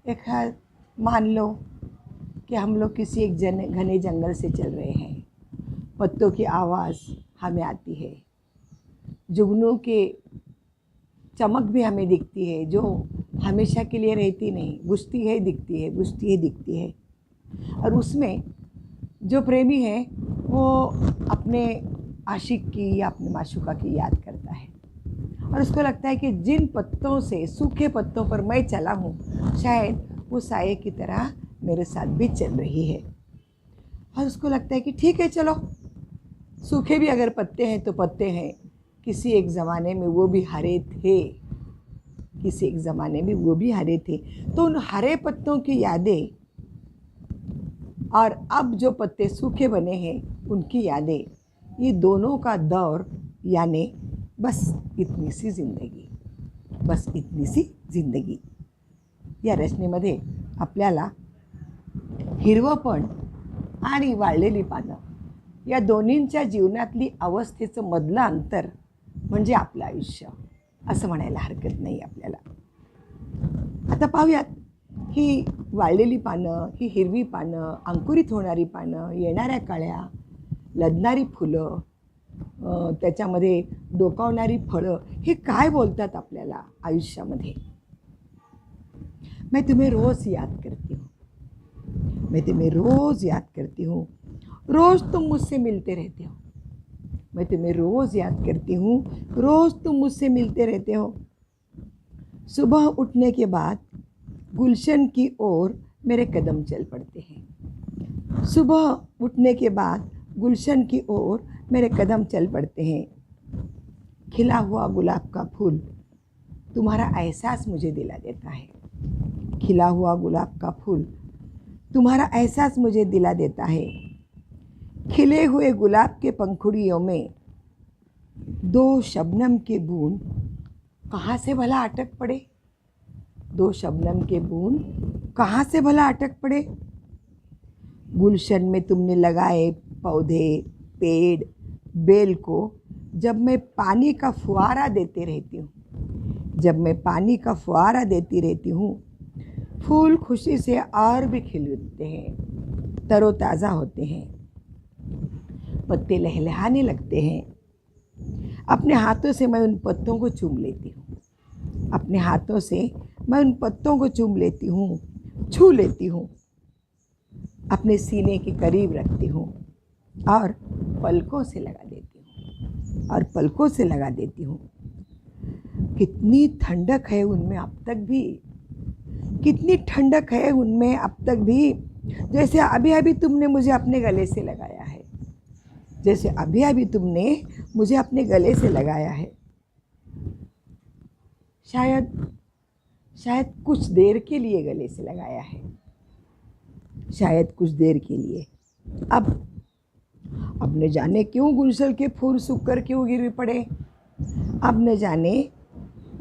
मान लो कि हम लोग किसी एक घने जंगल से चल रहे हैं, पत्तों की आवाज़ हमें आती है, जुगनू के चमक भी हमें दिखती है, जो हमेशा के लिए रहती नहीं, बुझती है दिखती है, बुझती है दिखती है। और उसमें जो प्रेमी है वो अपने आशिक की या अपने माशूका की याद करता है, और उसको लगता है कि जिन पत्तों से, सूखे पत्तों पर मैं चला हूँ, शायद वो साये की तरह मेरे साथ भी चल रही है। और उसको लगता है कि ठीक है, चलो, सूखे भी अगर पत्ते हैं तो पत्ते हैं, किसी एक ज़माने में वो भी हरे थे, किसी एक ज़माने में वो भी हरे थे। तो उन हरे पत्तों की यादें और अब जो पत्ते सूखे बने हैं उनकी यादें, ये दोनों का दौर, यानी बस इतनी सी जिंदगी, बस इतनी सी जिंदगी या रचनेमध्ये आपल्याला हिरवंपण आणि वाळलेली पानं या दोन्हींच्या जीवनातली अवस्थेचं मधलं अंतर म्हणजे आपलं आयुष्य, असं म्हणायला हरकत नाही आपल्याला. आता पाहूयात, ही वाळलेली पानं, ही हिरवी पानं, अंकुरित होणारी पानं, येणाऱ्या कळ्या, लदणारी फुलं, त्याच्यामध्ये डोकावणारी फळं, हे काय बोलतात आपल्याला आयुष्यामध्ये. मैं तुम्हें रोज़ याद करती हूँ, मैं तुम्हें रोज़ याद करती हूँ, रोज़ तुम मुझसे मिलते रहते हो. मैं तुम्हें रोज़ याद करती हूँ, रोज़ तुम मुझसे मिलते रहते हो. सुबह उठने के बाद गुलशन की ओर मेरे कदम चल पड़ते हैं. सुबह उठने के बाद गुलशन की ओर मेरे कदम चल पड़ते हैं. खिला हुआ गुलाब का फूल तुम्हारा एहसास मुझे दिला देता है. खिला हुआ गुलाब का फूल तुम्हारा एहसास मुझे दिला देता है. खिले हुए गुलाब के पंखुड़ियों में दो शबनम के बूंद कहाँ से भला अटक पड़े. दो शबनम के बूंद कहाँ से भला अटक पड़े. गुलशन में तुमने लगाए पौधे, पेड़, बेल को जब मैं पानी का फुहारा देते रहती हूँ, जब मैं पानी का फुहारा देती रहती हूँ, फूल खुशी से और भी खिल उठते हैं, तरोताज़ा होते हैं, पत्ते लहलहाने लगते हैं. अपने हाथों से मैं उन पत्तों को चूम लेती हूँ, अपने हाथों से मैं उन पत्तों को चूम लेती हूँ, छू लेती हूँ, अपने सीने के करीब रखती हूँ और पलकों से लगा देती हूँ, और पलकों से लगा देती हूँ. कितनी ठंडक है उनमें अब तक भी, कितनी ठंडक है उनमें अब तक भी, जैसे अभी अभी तुमने मुझे अपने गले से लगाया है, जैसे अभी अभी तुमने मुझे अपने गले से लगाया है. शायद कुछ देर के लिए गले से लगाया है, शायद कुछ देर के लिए. अब न जाने क्यों गुलशन के फूल सूख कर क्यों गिर पड़े, अब न जाने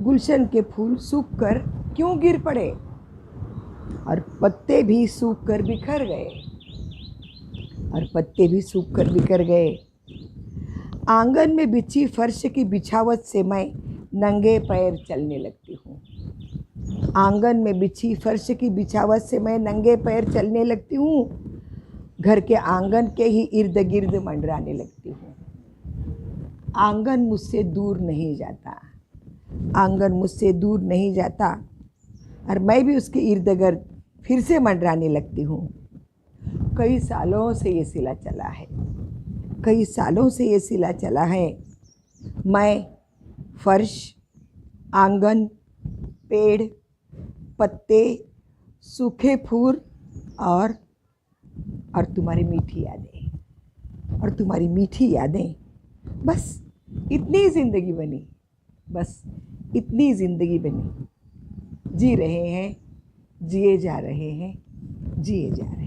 गुलशन के फूल सूख कर क्यों गिर पड़े, और पत्ते भी सूख कर बिखर गए, और पत्ते भी सूख कर बिखर गए. आंगन में बिछी फर्श की बिछावट से मैं नंगे पैर चलने लगती हूँ. आंगन में बिछी फर्श की बिछावट से मैं नंगे पैर चलने लगती हूँ. घर के आंगन के ही इर्द गिर्द मंडराने लगती हूँ. आंगन मुझसे दूर नहीं जाता, आंगन मुझसे दूर नहीं जाता, और मैं भी उसके इर्द गिर्द फिर से मंडराने लगती हूँ. कई सालों से ये सिला चला है, कई सालों से ये सिला चला है. मैं फर्श, आंगन, पेड़, पत्ते, सूखे फूल और तुम्हारी मीठी यादें, और तुम्हारी मीठी यादें, बस इतनी ज़िंदगी बनी, बस इतनी ज़िंदगी बनी. जी रहे हैं, जिए जा रहे हैं, जिए जा रहे हैं.